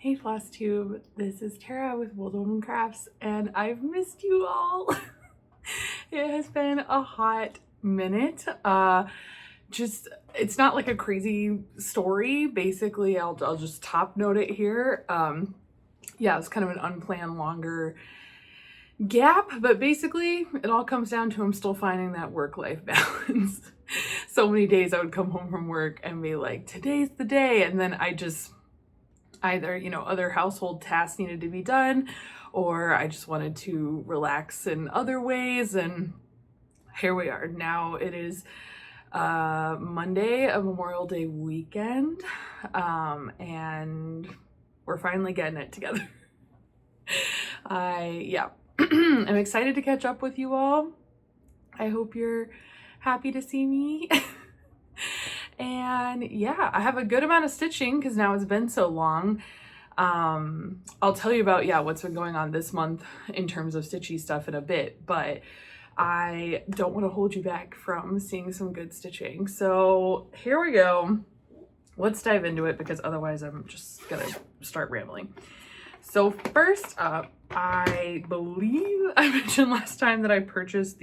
Hey Flosstube, this is Tara with wildewomancrafts, and I've missed you all. It has been a hot minute. It's not like a crazy story. Basically, I'll just top note it here. Yeah, it's kind of an unplanned longer gap, but basically it all comes down to I'm still finding that work-life balance. So many days I would come home from work and be like, today's the day, and then I just either, other household tasks needed to be done, or I just wanted to relax in other ways. And here we are. Now it is Monday, a Memorial Day weekend, and we're finally getting it together. I'm excited to catch up with you all. I hope you're happy to see me. And yeah, I have a good amount of stitching because now it's been so long. I'll tell you about, what's been going on this month in terms of stitchy stuff in a bit, but I don't want to hold you back from seeing some good stitching. So here we go. Let's dive into it because otherwise I'm just gonna start rambling. So first up, I believe I mentioned last time that I purchased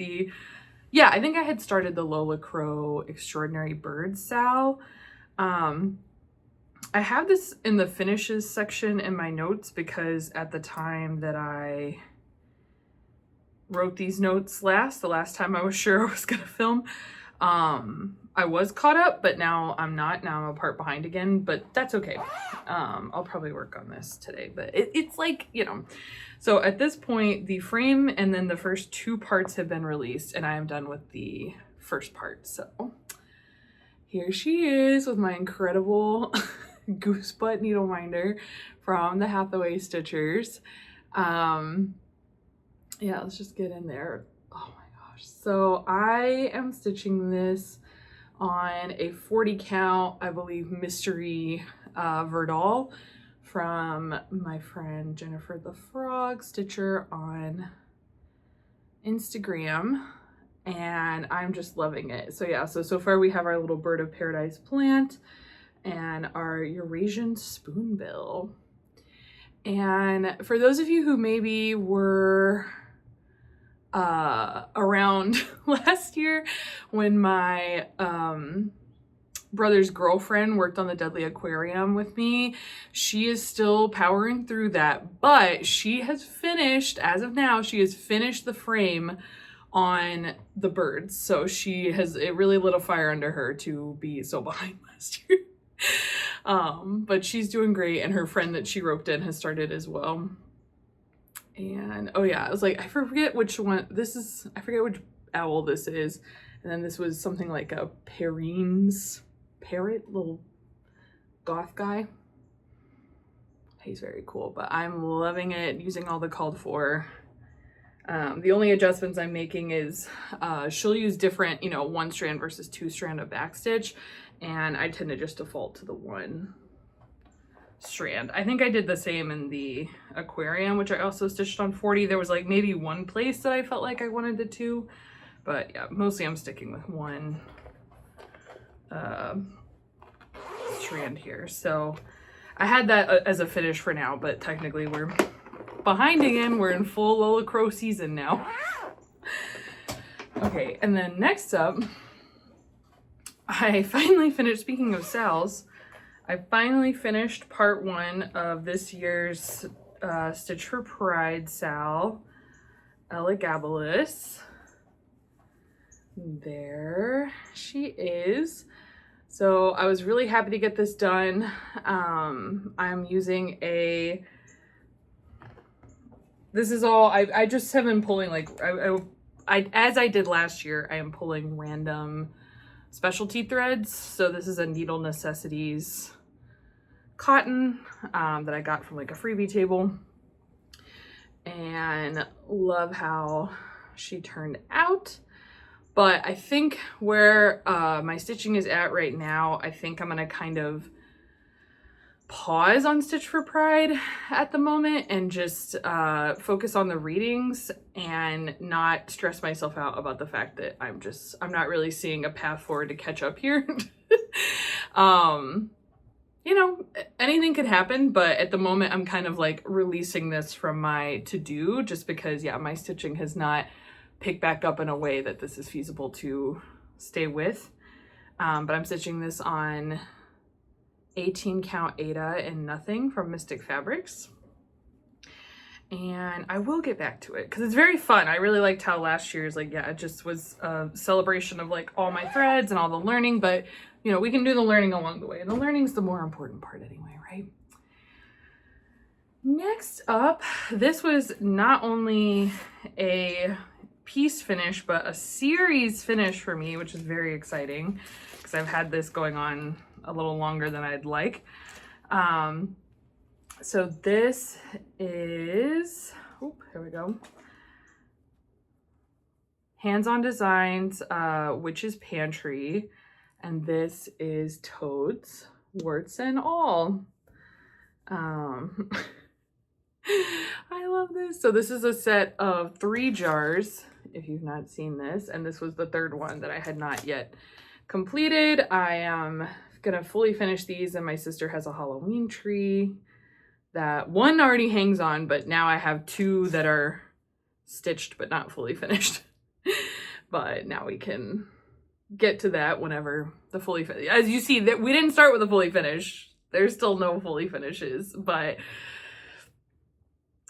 I think I had started the Lola Crow Extraordinary Bird Sal. I have this in the finishes section in my notes because at the time that I wrote these notes the last time I was sure I was gonna film, I was caught up, but now I'm not. Now I'm a part behind again, but that's okay. I'll probably work on this today, but it's like, So at this point, the frame and then the first two parts have been released, and I am done with the first part. So here she is with my incredible goose butt needle minder from the Hathaway Stitchers. Let's just get in there. Oh my gosh. So I am stitching this on a 40 count, I believe, mystery Verdal from my friend Jennifer the Frog Stitcher on Instagram, and I'm just loving it. So far we have our little bird of paradise plant and our Eurasian spoonbill. And for those of you who maybe were around last year when my brother's girlfriend worked on the Deadly Aquarium with me, she is still powering through that, but she has finished, as of now, she has finished the frame on the birds. So it really lit a fire under her to be so behind last year. But she's doing great, and her friend that she roped in has started as well. And I was like, I forget which one this is. I forget which owl this is. And then this was something like a Perrine's parrot, little goth guy. He's very cool, but I'm loving it, using all the called for. The only adjustments I'm making is she'll use different, 1 strand versus 2 strand of backstitch, and I tend to just default to the 1 strand. I think I did the same in the aquarium, which I also stitched on 40. There was like maybe one place that I felt like I wanted the 2, but yeah, mostly I'm sticking with 1 strand here. So I had that as a finish for now, but technically we're behind again. We're in full Lola Crow season now. Okay, and then next up, I finally finished, speaking of Sal's, I finally finished part 1 of this year's Stitch for Pride Sal, Elegabalus. There she is. So I was really happy to get this done. I'm using this is all, I just have been pulling like, as I did last year, I am pulling random specialty threads. So this is a Needle Necessities cotton that I got from like a freebie table, and love how she turned out. But I think where my stitching is at right now, I think I'm gonna kind of pause on Stitch for Pride at the moment and just focus on the readings and not stress myself out about the fact that I'm not really seeing a path forward to catch up here. you know, anything could happen, but at the moment I'm kind of like releasing this from my to-do just because, yeah, my stitching has not picked back up in a way that this is feasible to stay with. But I'm stitching this on 18 count Aida and Nothing from Mystic Fabrics. And I will get back to it because it's very fun. I really liked how last year's, like, yeah, it just was a celebration of like all my threads and all the learning, but you know, we can do the learning along the way, and the learning's the more important part anyway, right? Next up, this was not only a piece finish, but a series finish for me, which is very exciting because I've had this going on a little longer than I'd like. So this is, oh, here we go. Hands-on Designs, Witch's Pantry. And this is Toads, Warts and All. I love this. So this is a set of 3 jars, if you've not seen this. And this was the 3rd one that I had not yet completed. I am gonna fully finish these, and my sister has a Halloween tree that one already hangs on, but now I have 2 that are stitched but not fully finished. But now we can get to that whenever the fully finish. As you see, that we didn't start with a fully finish. There's still no fully finishes, but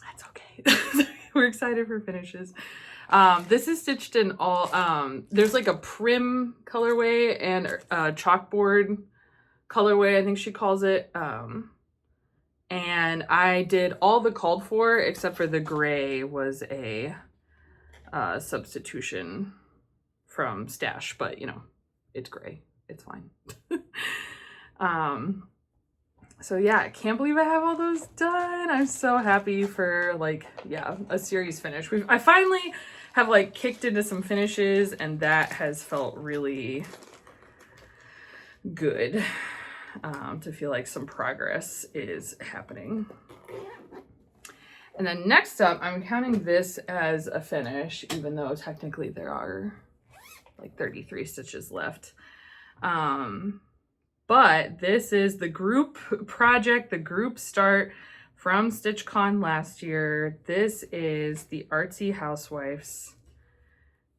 that's okay. We're excited for finishes. This is stitched in all, there's like a prim colorway and a chalkboard colorway, I think she calls it. And I did all the called for except for the gray was a substitution from Stash, but you know, it's gray, it's fine. So yeah, I can't believe I have all those done. I'm so happy for, like, yeah, a series finish. I finally have like kicked into some finishes, and that has felt really good, to feel like some progress is happening. And then next up, I'm counting this as a finish, even though technically there are like 33 stitches left. But this is the group project, the group start from StitchCon last year. This is the Artsy Housewife's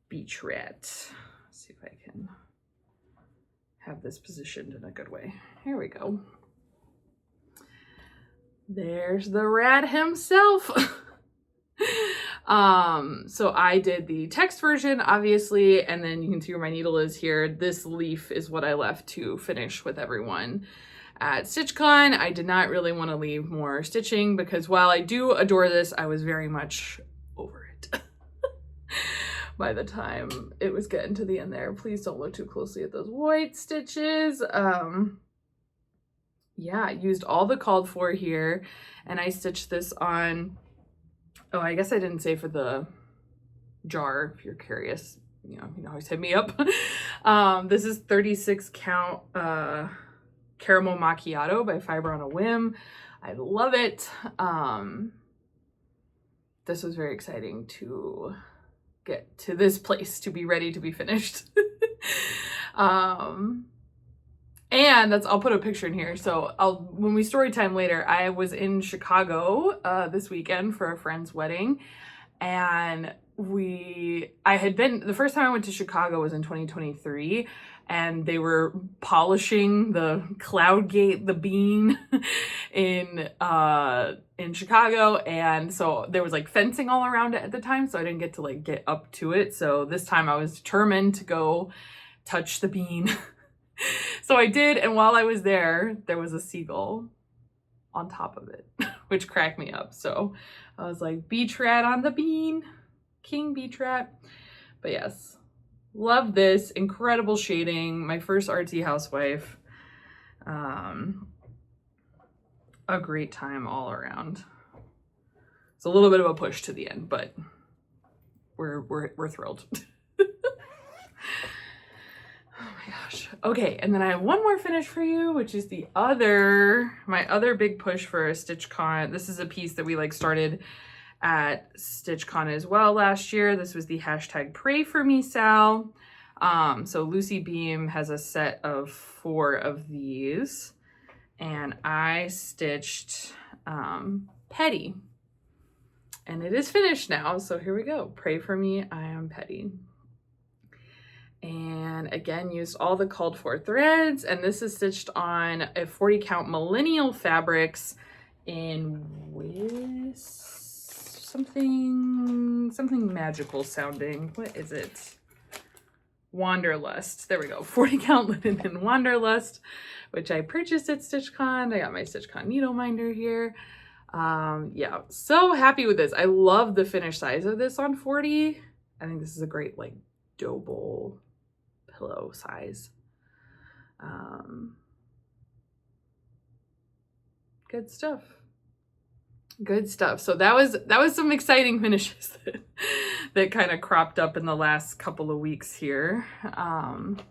Beach Rat. Let's see if I can have this positioned in a good way. Here we go. There's the rat himself. So I did the text version, obviously, and then you can see where my needle is here. This leaf is what I left to finish with everyone at StitchCon. I did not really want to leave more stitching because while I do adore this, I was very much over it by the time it was getting to the end there. Please don't look too closely at those white stitches. Yeah, I used all the called for here, and I stitched this on, oh, I guess I didn't say for the jar, if you're curious, you can always hit me up. This is 36 count Caramel Macchiato by Fiber on a Whim. I love it. This was very exciting to get to this place, to be ready to be finished. And I'll put a picture in here. So when we story time later, I was in Chicago this weekend for a friend's wedding, and the first time I went to Chicago was in 2023, and they were polishing the cloud gate, the bean in Chicago. And so there was like fencing all around it at the time. So I didn't get to like get up to it. So this time I was determined to go touch the bean. So I did, and while I was there was a seagull on top of it, which cracked me up. So I was like, beach rat on the bean, king beach rat. But yes, love this, incredible shading, my first artsy housewife. A great time all around. It's a little bit of a push to the end, but we're thrilled. Gosh. Okay, and then I have one more finish for you, which is my other big push for StitchCon. This is a piece that we like started at StitchCon as well last year. This was the hashtag Pray For Me Sal. So Lucy Beam has a set of 4 of these, and I stitched Petty. And it is finished now, so here we go. Pray for me, I am Petty. And again, used all the called for threads, and this is stitched on a 40 count Millennial Fabrics in something magical sounding. What is it? Wanderlust. There we go. 40 count linen in Wanderlust, which I purchased at StitchCon. I got my StitchCon needle minder here. Yeah, so happy with this. I love the finished size of this on 40. I think this is a great like dough bowl pillow size. Good stuff. Good stuff. So that was some exciting finishes that kind of cropped up in the last couple of weeks here. And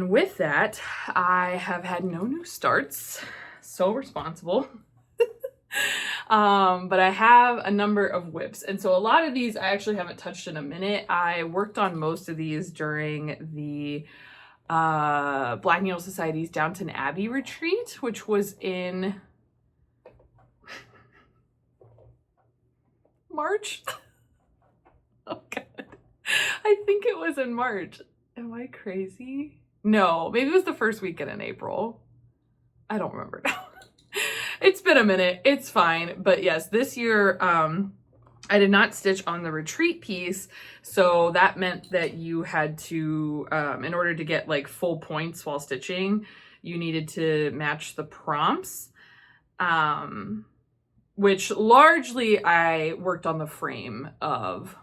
with that, I have had no new starts. So responsible. But I have a number of whips. And so a lot of these I actually haven't touched in a minute. I worked on most of these during the Black Needle Society's Downton Abbey retreat, which was in March. Oh God. I think it was in March. Am I crazy? No, maybe it was the first weekend in April. I don't remember now. It's been a minute. It's fine. But yes, this year I did not stitch on the retreat piece. So that meant that you had to, in order to get like full points while stitching, you needed to match the prompts. Which largely I worked on the frame of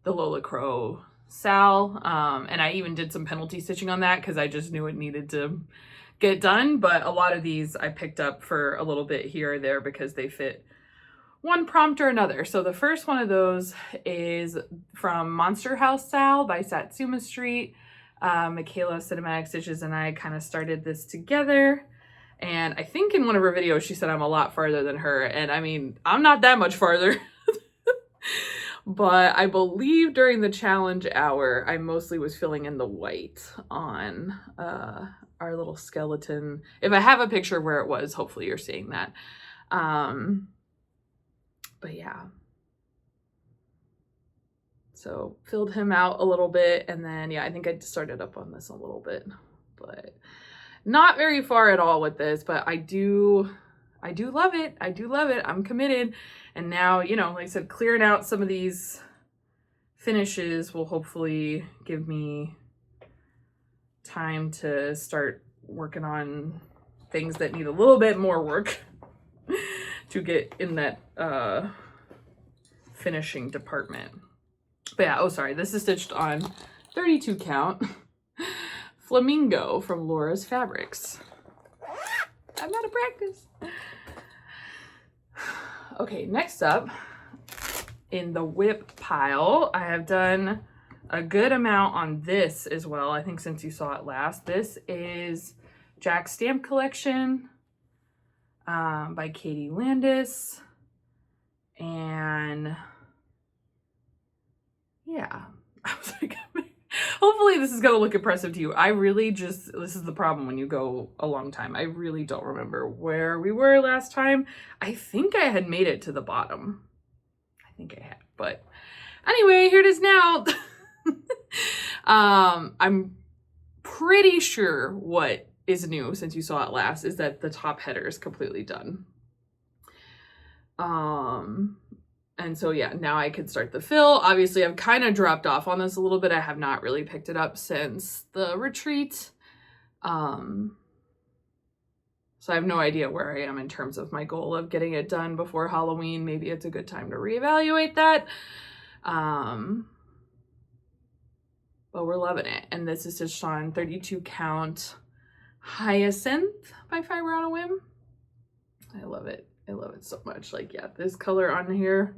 the Lola Crow Sal. And I even did some penalty stitching on that because I just knew it needed to get done. But a lot of these I picked up for a little bit here or there because they fit one prompt or another. So the first one of those is from Monster House Sal by Satsuma Street. Michaela Cinematic Stitches and I kind of started this together. And I think in one of her videos, she said I'm a lot farther than her. And I mean, I'm not that much farther. But I believe during the challenge hour, I mostly was filling in the white on our little skeleton. If I have a picture of where it was, hopefully you're seeing that. But yeah. So filled him out a little bit. And then, yeah, I think I started up on this a little bit. But not very far at all with this, but I do love it. I do love it. I'm committed. And now, you know, like I said, clearing out some of these finishes will hopefully give me time to start working on things that need a little bit more work to get in that finishing department. But yeah, oh sorry, this is stitched on 32 count. Flamingo from Laura's Fabrics. I'm out of practice. Okay, next up in the whip pile, I have done a good amount on this as well. I think since you saw it last. This is Jack's Stamp Collection by Katie Landis. And yeah, I was like, hopefully this is going to look impressive to you. I really this is the problem when you go a long time. I really don't remember where we were last time. I think I had made it to the bottom. I think I had, but anyway, here it is now. I'm pretty sure what is new since you saw it last is that the top header is completely done. And so yeah, now I could start the fill. Obviously, I've kind of dropped off on this a little bit. I have not really picked it up since the retreat. So I have no idea where I am in terms of my goal of getting it done before Halloween. Maybe it's a good time to reevaluate that. But we're loving it. And this is stitched on 32 count Hyacinth by Fiber on a Whim. I love it. I love it so much. Like, yeah, this color on here,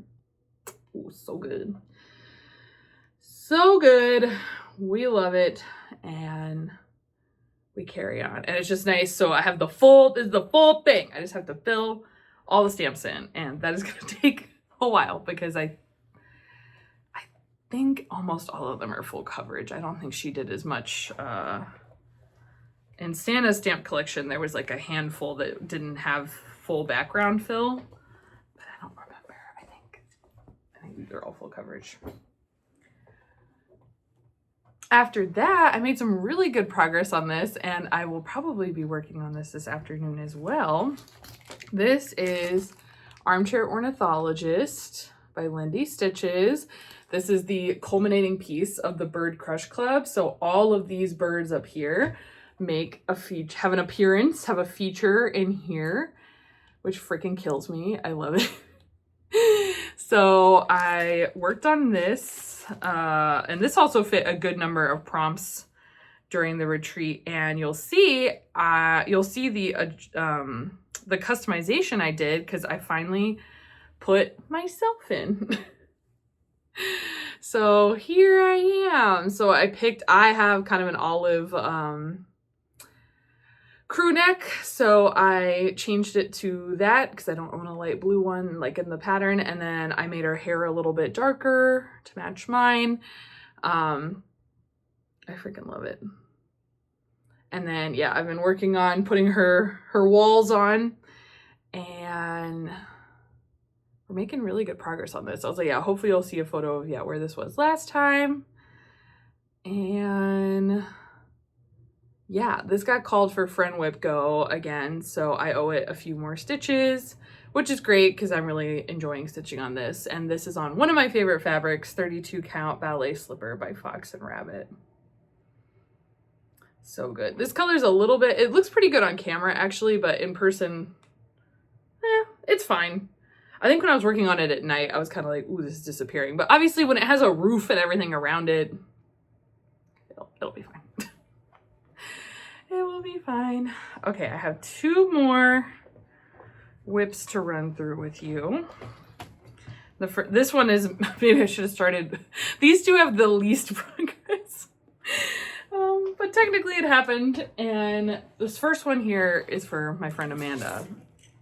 oh, so good. So good. We love it. And we carry on. And it's just nice. So I have this is the full thing. I just have to fill all the stamps in. And that is going to take a while because I think almost all of them are full coverage. I don't think she did as much in Santa's stamp collection, there was like a handful that didn't have full background fill, but I don't remember. I think these are all full coverage. After that, I made some really good progress on this, and I will probably be working on this afternoon as well. This is Armchair Ornithologist by Lindy Stitches. This is the culminating piece of the Bird Crush Club. So all of these birds up here have an appearance, have a feature in here, which freaking kills me. I love it. So I worked on this, and this also fit a good number of prompts during the retreat. And you'll see the customization I did because I finally put myself in. So here I am. So I have kind of an olive crew neck, so I changed it to that because I don't own a light blue one like in the pattern, and then I made her hair a little bit darker to match mine. I freaking love it. And then yeah, I've been working on putting her walls on, and we're making really good progress on this. I was like, yeah, hopefully you'll see a photo of where this was last time. And yeah, this got called for Friend Whip Go again, so I owe it a few more stitches, which is great because I'm really enjoying stitching on this. And this is on one of my favorite fabrics, 32 count ballet slipper by Fox and Rabbit. So good. This color's a little bit, it looks pretty good on camera actually, but in person, it's fine. I think when I was working on it at night, I was kind of like, ooh, this is disappearing. But obviously when it has a roof and everything around it, it'll be fine. It will be fine. Okay, I have 2 more whips to run through with you. This one is, maybe I should have started, these 2 have the least progress. But technically it happened. And this first one here is for my friend Amanda.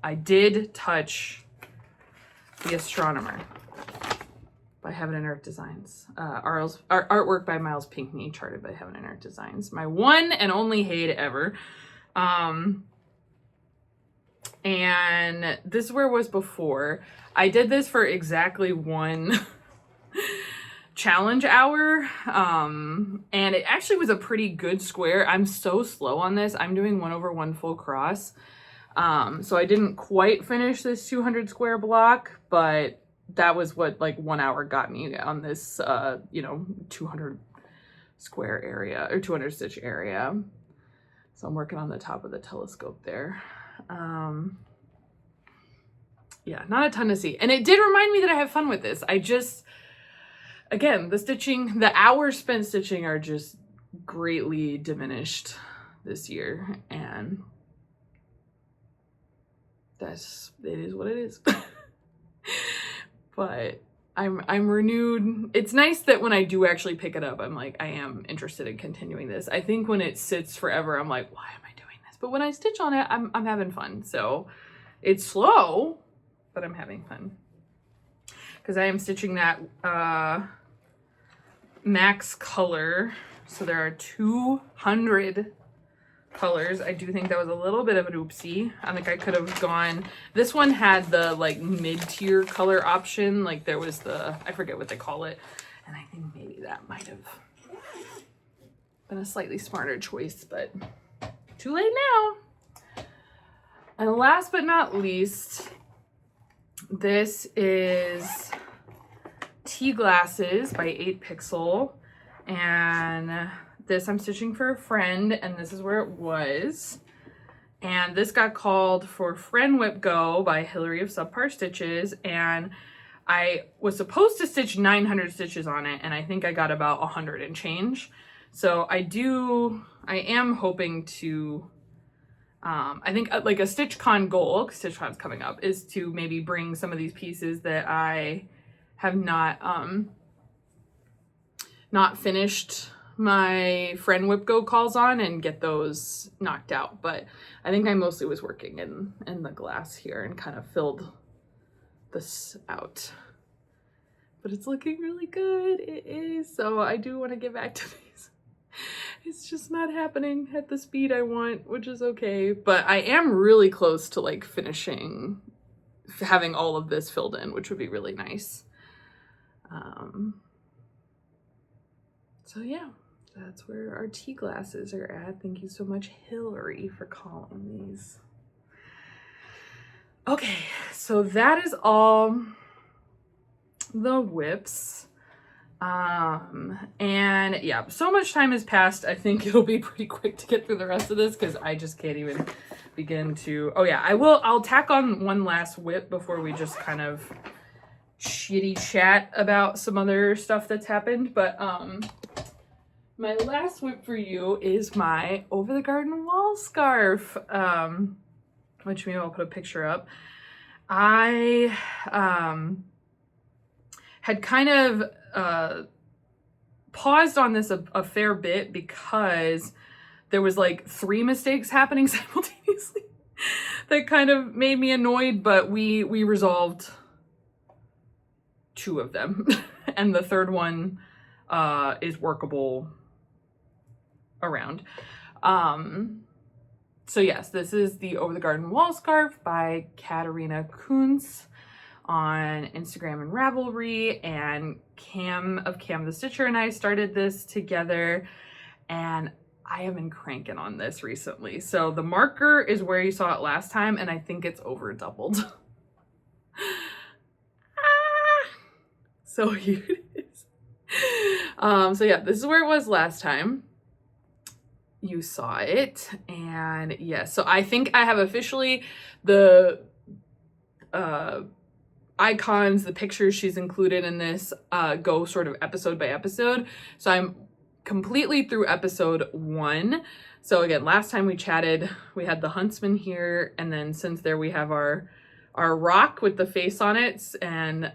I did touch the Astronomer by Heaven and Earth Designs. Artwork by Myles Pinkney, charted by Heaven and Earth Designs. My one and only HAED ever. And this is where it was before. I did this for exactly 1 challenge hour. And it actually was a pretty good square. I'm so slow on this. I'm doing 1/1 full cross. So I didn't quite finish this 200 square block, but that was what like 1 hour got me on this, 200 square area or 200 stitch area. So I'm working on the top of the telescope there. Yeah, not a ton to see. And it did remind me that I have fun with this. Again, the hours spent stitching are just greatly diminished this year. And it is what it is. But I'm renewed. It's nice that when I do actually pick it up, I'm like, I am interested in continuing this. I think when it sits forever, I'm like, why am I doing this? But when I stitch on it, I'm having fun. So it's slow, but I'm having fun. Because I am stitching that max color. So there are 200 colors. I do think that was a little bit of an oopsie. I think I could have gone, this one had the like mid-tier color option, like there was I forget what they call it, and I think maybe that might have been a slightly smarter choice, but too late now. And last but not least, this is Tea Glasses by 8 Pixel, and this I'm stitching for a friend, and this is where it was. And this got called for Friend Whip Go by Hillary of Subpar Stitches, and I was supposed to stitch 900 stitches on it, and I think I got about 100 and change. So I am hoping to, I think like a StitchCon goal, because StitchCon's coming up, is to maybe bring some of these pieces that I have not finished my Friend Whip Go calls on and get those knocked out. But I think I mostly was working in the glass here and kind of filled this out. But it's looking really good. It is. So I do want to get back to these. It's just not happening at the speed I want, which is okay. But I am really close to like finishing, having all of this filled in, which would be really nice. So yeah, that's where our tea glasses are at. Thank you so much, Hillary, for calling these. Okay, so that is all the whips. And yeah, so much time has passed. I think it'll be pretty quick to get through the rest of this because I just can't even begin to. Oh yeah, I'll tack on one last whip before we just kind of shitty chat about some other stuff that's happened. But my last whip for you is my over the garden wall scarf, which maybe I'll put a picture up. I had kind of paused on this a fair bit because there was like 3 mistakes happening simultaneously that kind of made me annoyed, but we resolved 2 of them and the third one is workable around. So yes, this is the Over the Garden Wall Scarf by Katharina Kuntz on Instagram and Ravelry, and Cam of Cam the Stitcher and I started this together, and I have been cranking on this recently. So the marker is where you saw it last time, and I think it's over doubled. So here it is. So yeah, this is where it was last time you saw it. And yes, so I think I have officially the icons, the pictures she's included in this go sort of episode by episode. So I'm completely through episode 1. So again, last time we chatted, we had the huntsman here, and then since there we have our rock with the face on it, and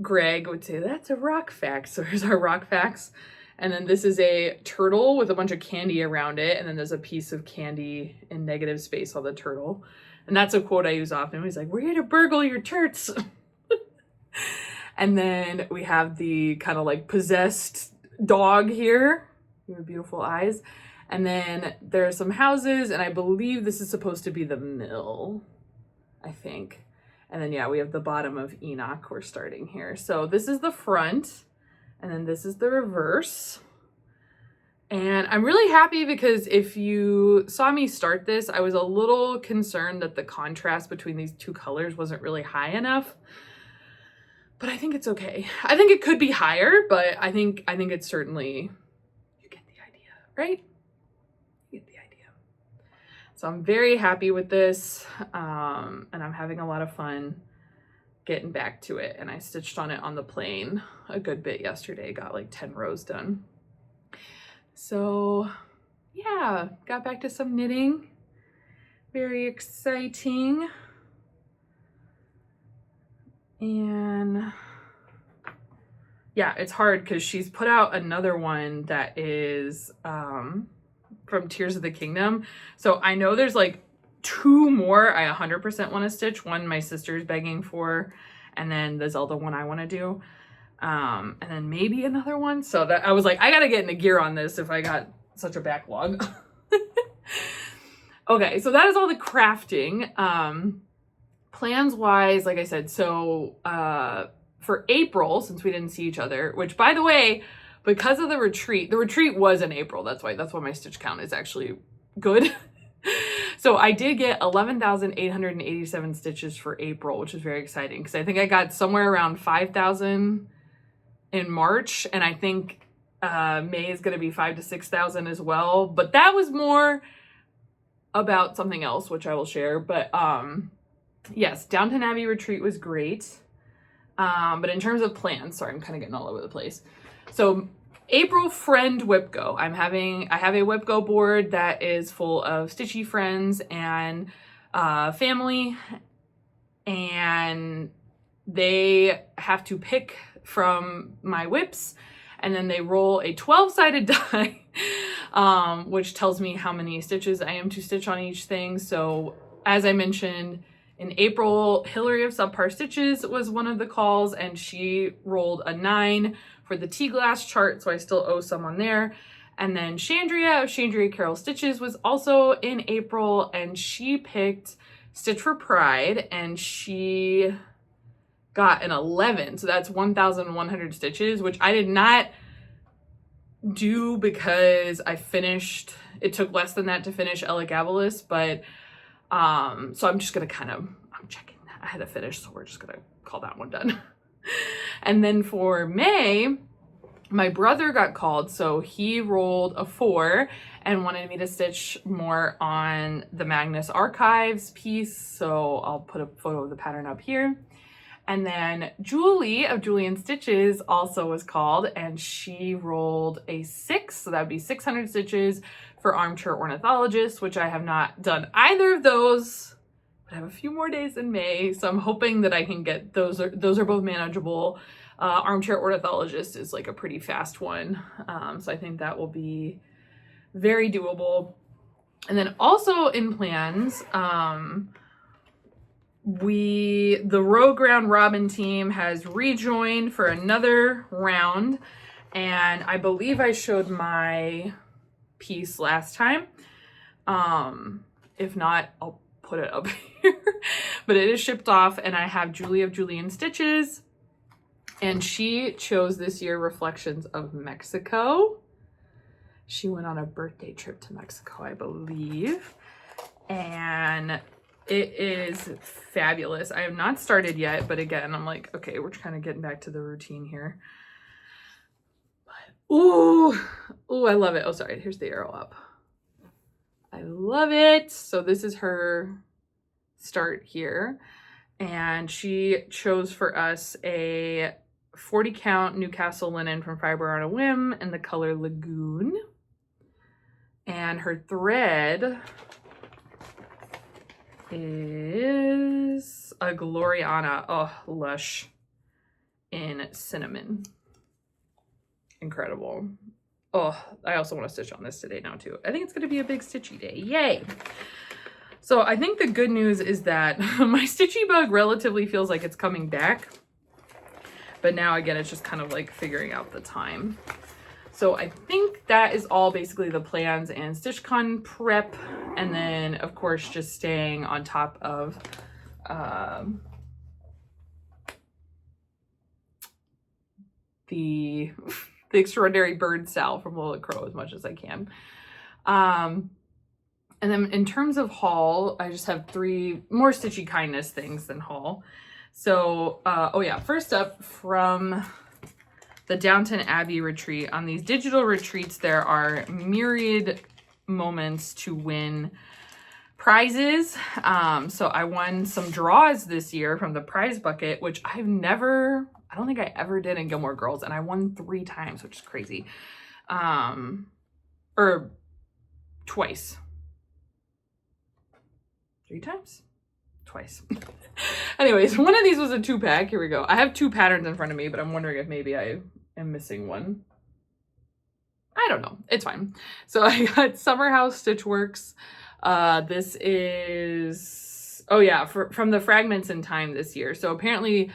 Greg would say that's a rock fax. So here's our rock fax. And then this is a turtle with a bunch of candy around it. And then there's a piece of candy in negative space on the turtle. And that's a quote I use often. He's like, we're here to burgle your turts. And then we have the kind of like possessed dog here. With beautiful eyes. And then there are some houses. And I believe this is supposed to be the mill, I think. And then yeah, we have the bottom of Enoch. We're starting here. So this is the front. And then this is the reverse. And I'm really happy because if you saw me start this, I was a little concerned that the contrast between these 2 colors wasn't really high enough. But I think it's okay. I think it could be higher, but I think it's certainly, you get the idea, right? You get the idea. So I'm very happy with this. And I'm having a lot of fun getting back to it. And I stitched on it on the plane a good bit yesterday, got like 10 rows done. So yeah, got back to some knitting. Very exciting. And yeah, it's hard because she's put out another one that is from Tears of the Kingdom. So I know there's like 2 more I 100% want to stitch. One my sister's begging for, and then the Zelda one I want to do. And then maybe another one. So that I was like, I gotta get into gear on this if I got such a backlog. Okay, so that is all the crafting. Plans wise, like I said, so for April, since we didn't see each other, which by the way, because of the retreat was in April. That's why my stitch count is actually good. So I did get 11,887 stitches for April, which is very exciting because I think I got somewhere around 5,000 in March, and I think May is going to be 5,000 to 6,000 as well. But that was more about something else, which I will share. But yes, Downton Abbey retreat was great. But in terms of plans, sorry, I'm kind of getting all over the place. So April friend whip go. I have a whip go board that is full of stitchy friends and family, and they have to pick from my whips, and then they roll a 12-sided die, which tells me how many stitches I am to stitch on each thing. So as I mentioned, in April, Hillary of Subpar Stitches was one of the calls, and she rolled a 9 for for the tea glass chart, so I still owe some on there. And then Chandria of Chandria Carol Stitches was also in April, and she picked Stitch for Pride, and she got an 11. So that's 1,100 stitches, which I did not do because I finished, it took less than that to finish Elegabalus, but so I'm just gonna I'm checking that. I had to finish, so we're just gonna call that one done. And then for May, my brother got called, so he rolled a 4 and wanted me to stitch more on the Magnus Archives piece, so I'll put a photo of the pattern up here. And then Julie of Julian Stitches also was called, and she rolled a 6, so that would be 600 stitches for Armchair Ornithologist, which I have not done either of those, but I have a few more days in May, so I'm hoping that I can get those. Those are both manageable. Armchair Ornithologist is like a pretty fast one, so I think that will be very doable. And then also in plans, the Row Ground Robin team has rejoined for another round, and I believe I showed my piece last time. If not, I'll put it up here. But it is shipped off, and I have Julie of Julian Stitches, and she chose this year Reflections of Mexico. She went on a birthday trip to Mexico, I believe, and it is fabulous. I have not started yet, but again, I'm like, okay, we're kind of getting back to the routine here. But, ooh, I love it. Oh, sorry, here's the arrow up. I love it. So this is her start here, and she chose for us a 40 count Newcastle linen from Fiber on a Whim in the color Lagoon, and her thread is a Gloriana, oh, lush, in cinnamon. Incredible. Oh, I also want to stitch on this today now too. I think it's going to be a big stitchy day. Yay. So I think the good news is that my stitchy bug relatively feels like it's coming back. But now again, it's just kind of like figuring out the time. So I think that is all basically the plans and StitchCon prep. And then of course, just staying on top of the Extraordinary Bird Sal from Lola Crow as much as I can. And then in terms of haul, I just have 3 more Stitchy Kindness things than haul. So, oh yeah, first up from the Downton Abbey retreat. On these digital retreats, there are myriad moments to win prizes. So I won some draws this year from the prize bucket, which I don't think I ever did in Gilmore Girls, and I won 3 times, which is crazy. Or twice. 3 times? Twice. Anyways, one of these was a 2-pack. Here we go. I have 2 patterns in front of me, but I'm wondering if maybe I am missing one. I don't know. It's fine. So I got Summer House Stitchworks. This is, oh yeah, from the Fragments in Time this year. So apparently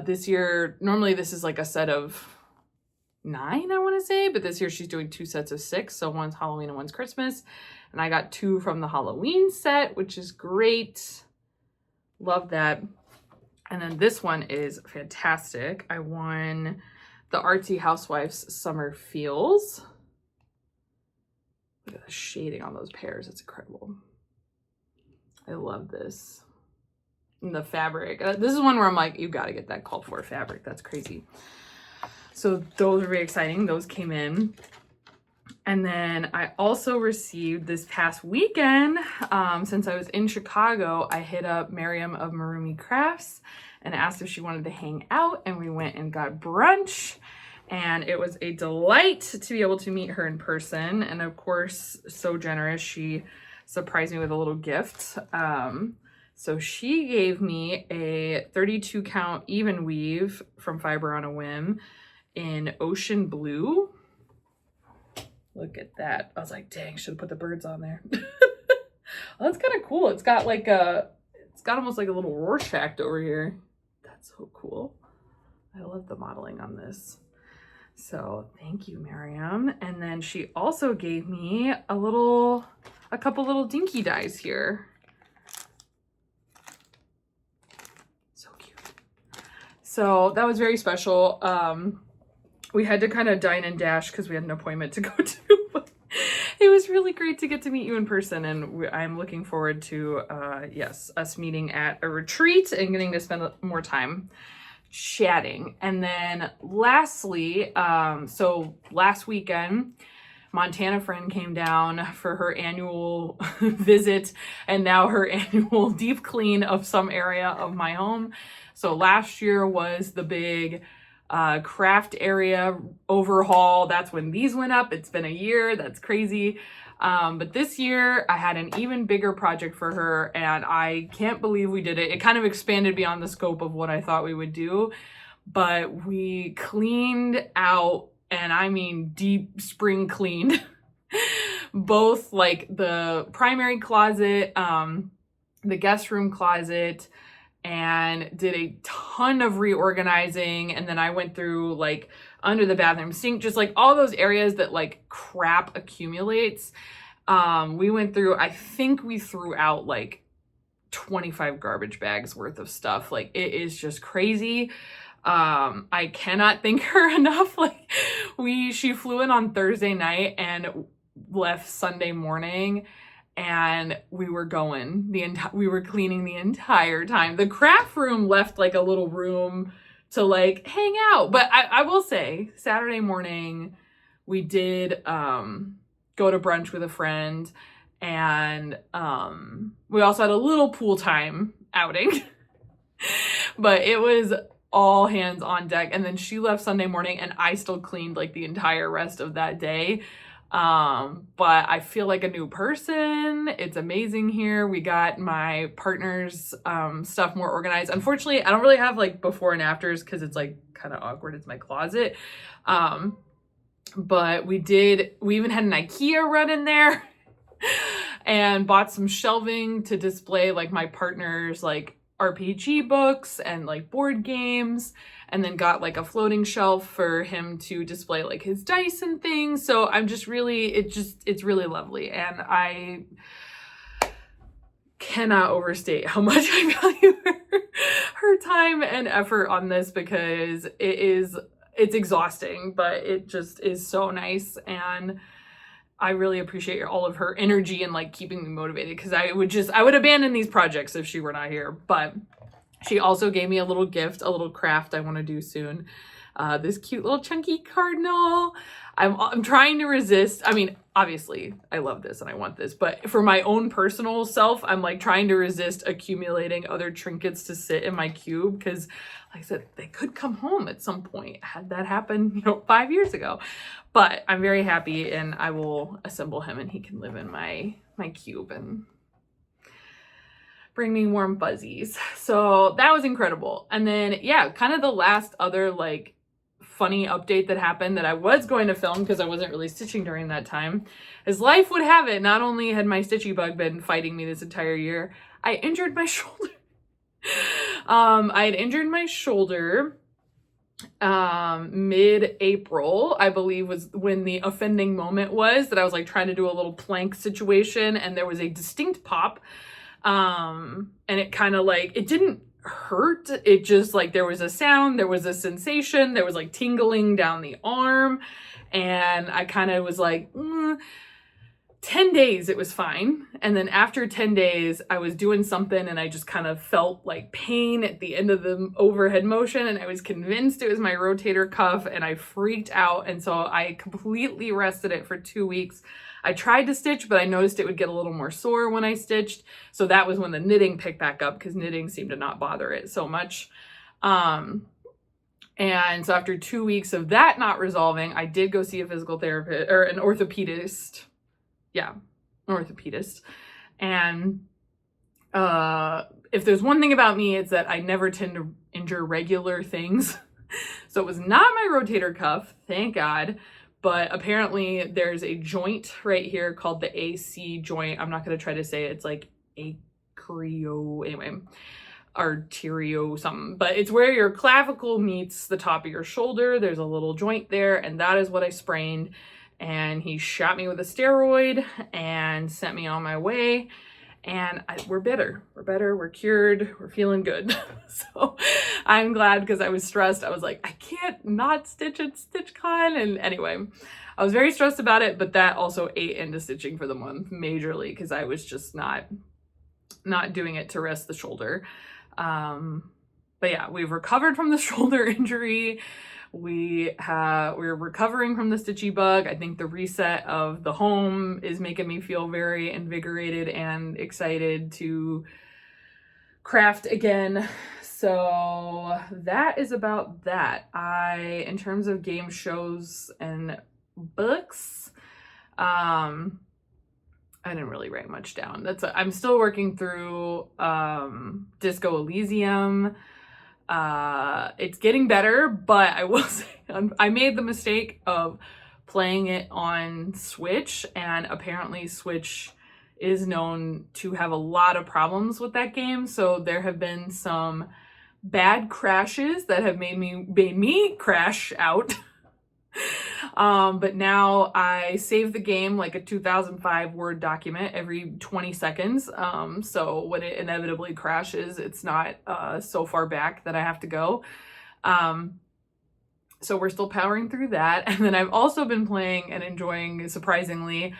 this year, normally this is like a set of 9, I want to say, but this year she's doing 2 sets of 6. So one's Halloween and one's Christmas. And I got 2 from the Halloween set, which is great. Love that. And then this one is fantastic. I won the Artsy Housewife's Summer Feels. Look at the shading on those pairs. It's incredible. I love this. And the fabric. This is one where I'm like, you got to get that called for fabric. That's crazy. So those are very exciting. Those came in. And then I also received this past weekend, since I was in Chicago, I hit up Miriam of Marumi Crafts and asked if she wanted to hang out, and we went and got brunch, and it was a delight to be able to meet her in person. And of course, so generous, she surprised me with a little gift. So she gave me a 32 count even weave from Fiber on a Whim in Ocean Blue. Look at that. I was like, dang, should have put the birds on there. Well, that's kind of cool. It's got like it's got almost like a little Rorschach over here. That's so cool. I love the modeling on this. So thank you, Miriam. And then she also gave me a couple little dinky dies here. So cute. So that was very special. We had to kind of dine and dash because we had an appointment to go to. But it was really great to get to meet you in person, and I'm looking forward to, yes, us meeting at a retreat and getting to spend more time chatting. And then lastly, so last weekend, Montana friend came down for her annual visit and now her annual deep clean of some area of my home. So last year was the big craft area overhaul. That's when these went up. It's been a year. That's crazy. But this year I had an even bigger project for her, and I can't believe we did it. It kind of expanded beyond the scope of what I thought we would do, but we cleaned out, and I mean deep spring cleaned, both like the primary closet, the guest room closet, and did a ton of reorganizing. And then I went through like under the bathroom sink, just like all those areas that like crap accumulates. We went through, I think we threw out like 25 garbage bags worth of stuff. Like it is just crazy. I cannot thank her enough. Like she flew in on Thursday night and left Sunday morning, and we were going we were cleaning the entire time. The craft room left like a little room to like hang out. But I will say Saturday morning we did go to brunch with a friend, and we also had a little pool time outing. But it was all hands on deck. And then she left Sunday morning and I still cleaned like the entire rest of that day. But I feel like a new person. It's amazing here. We got my partner's stuff more organized. Unfortunately, I don't really have like before and afters because it's like kind of awkward. It's my closet. But we even had an IKEA run in there and bought some shelving to display like my partner's like RPG books and like board games, and then got like a floating shelf for him to display like his dice and things. So I'm just really, it's really lovely. And I cannot overstate how much I value her time and effort on this, because it's exhausting, but it just is so nice. And I really appreciate all of her energy and like keeping me motivated, because I would abandon these projects if she were not here. But she also gave me a little gift, a little craft I want to do soon. This cute little chunky cardinal. I'm trying to resist. I mean, obviously I love this and I want this, but for my own personal self, I'm like trying to resist accumulating other trinkets to sit in my cube, because like I said, they could come home at some point. I had that happen, 5 years ago. But I'm very happy, and I will assemble him and he can live in my cube and bring me warm fuzzies. So that was incredible. And then, yeah, kind of the last other like funny update that happened that I was going to film because I wasn't really stitching during that time, as life would have it, not only had my stitchy bug been fighting me this entire year, I injured my shoulder. I had injured my shoulder mid-April, I believe, was when the offending moment was, that I was like trying to do a little plank situation and there was a distinct pop. And it kind of like, it didn't hurt. It just like, there was a sound, there was a sensation, there was like tingling down the arm. And I kind of was like, 10 days, it was fine. And then after 10 days, I was doing something and I just kind of felt like pain at the end of the overhead motion. And I was convinced it was my rotator cuff and I freaked out. And so I completely rested it for 2 weeks. I tried to stitch, but I noticed it would get a little more sore when I stitched. So that was when the knitting picked back up, because knitting seemed to not bother it so much. And so after 2 weeks of that not resolving, I did go see a physical therapist or an orthopedist. Yeah, an orthopedist. And if there's one thing about me, it's that I never tend to injure regular things. So it was not my rotator cuff, thank God. But apparently there's a joint right here called the AC joint. I'm not going to try to say it. It's like acreo. Anyway, arterio something, but it's where your clavicle meets the top of your shoulder. There's a little joint there, and that is what I sprained. And he shot me with a steroid and sent me on my way. And we're better. We're better. We're cured. We're feeling good. So I'm glad, because I was stressed. I was like, I can't not stitch at StitchCon. And anyway, I was very stressed about it, but that also ate into stitching for the month majorly, because I was just not doing it to rest the shoulder. But yeah, we've recovered from the shoulder injury. We're recovering from the stitchy bug. I think the reset of the home is making me feel very invigorated and excited to craft again. So that is about that. In terms of game shows and books, I didn't really write much down. I'm still working through Disco Elysium. It's getting better, but I will say I made the mistake of playing it on Switch, and apparently Switch is known to have a lot of problems with that game. So there have been some bad crashes that have made me crash out. But now I save the game like a 2005 Word document every 20 seconds. So when it inevitably crashes, it's not so far back that I have to go. So we're still powering through that. And then I've also been playing and enjoying, surprisingly,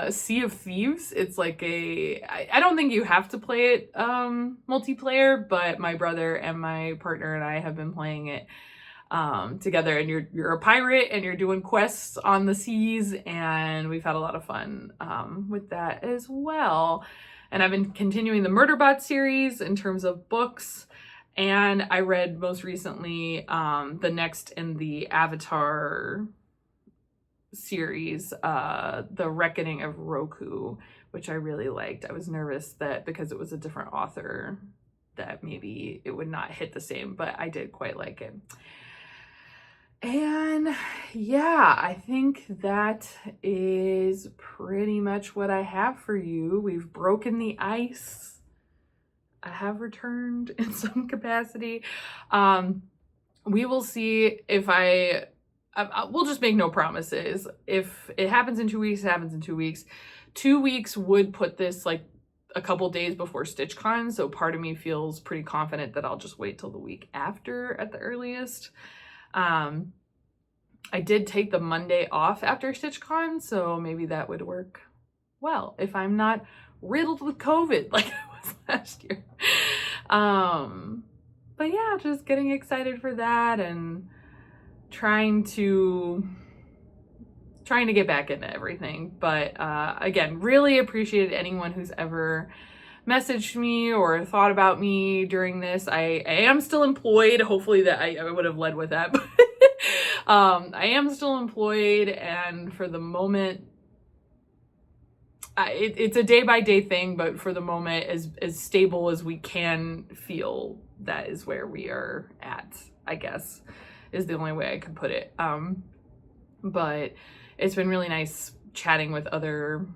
Sea of Thieves. It's like I don't think you have to play it multiplayer, but my brother and my partner and I have been playing it together, and you're a pirate and you're doing quests on the seas, and we've had a lot of fun with that as well. And I've been continuing the Murderbot series in terms of books, and I read most recently the next in the Avatar series, The Reckoning of Roku, which I really liked. I was nervous that because it was a different author that maybe it would not hit the same, but I did quite like it. And yeah, I think that is pretty much what I have for you. We've broken the ice. I have returned in some capacity. We will see if we'll just make no promises. If it happens in 2 weeks, it happens in 2 weeks. 2 weeks would put this like a couple days before StitchCon, so part of me feels pretty confident that I'll just wait till the week after at the earliest. I did take the Monday off after StitchCon, so maybe that would work well if I'm not riddled with COVID like I was last year. But yeah, just getting excited for that and trying to get back into everything. But again, really appreciated anyone who's ever messaged me or thought about me during this. I am still employed. Hopefully that I would have led with that. But I am still employed, and for the moment, it's a day-by-day thing, but for the moment, as stable as we can feel, that is where we are at, I guess, is the only way I could put it. But it's been really nice chatting with other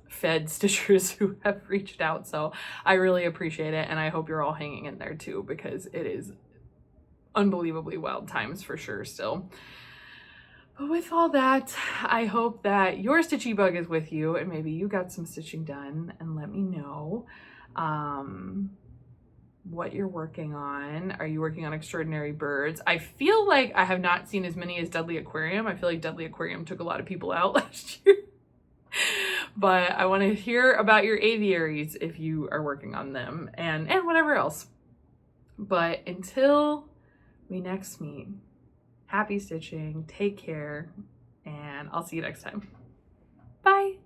Fed stitchers who have reached out, so I really appreciate it, and I hope you're all hanging in there too, because it is unbelievably wild times for sure still. But with all that, I hope that your stitchy bug is with you, and maybe you got some stitching done, and let me know what you're working on. Are you working on Extraordinary Birds? I feel like I have not seen as many as Deadly Aquarium. I feel like Deadly Aquarium took a lot of people out last year. But I want to hear about your aviaries if you are working on them, and whatever else. But until we next meet, happy stitching, take care, and I'll see you next time. Bye.